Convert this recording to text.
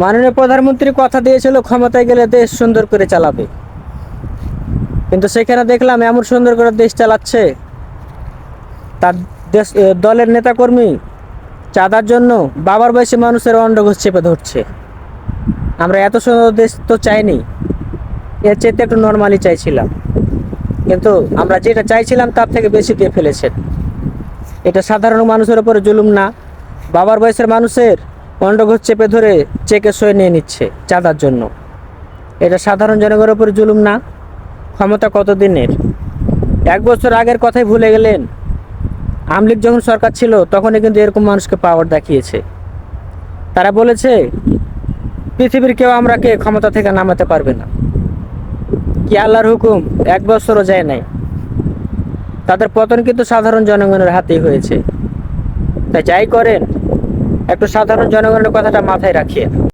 মাননীয় প্রধানমন্ত্রী কথা দিয়েছিল ক্ষমতায় গেলে দেশ সুন্দর করে চালাবে, কিন্তু সেখানে দেখলাম এমন সুন্দর করে দেশ চালাচ্ছে তার দেশ দলের নেতাকর্মী চাঁদার জন্য বাবার বয়সী মানুষের অন্ডঘোষ চেপে ধরছে। আমরা এত সুন্দর দেশ তো চাইনি, এর চেয়ে একটু নর্মালি চাইছিলাম, কিন্তু আমরা যেটা চাইছিলাম তার থেকে বেশি দিয়ে ফেলেছেন। এটা সাধারণ মানুষের উপরে জুলুম না? বাবার বয়সের মানুষের অন্ডঘোষ চেপে ধরে চেকে সয়ে নিয়ে নিচ্ছে চাঁদার জন্য। এটা সাধারণ জনগণের উপরে জুলুম না? ক্ষমতা কতদিনের? 1 বছর আগের কথাই ভুলে গেলেন? আওয়ামী লীগ যখন সরকার ছিল তখনই কিন্তু এরকম মানুষকে পাওয়ার দেখিয়েছে। তারা বলেছে পৃথিবীর কেউ আমরাকে ক্ষমতা থেকে নামাতে পারবে না। কি আল্লাহর হুকুম? 1 বছরও যায় নাই, তাদের পতন কিন্তু সাধারণ জনগণের হাতেই হয়েছে। তাই যাই করেন একটু সাধারণ জনগণের কথাটা মাথায় রাখিয়ে।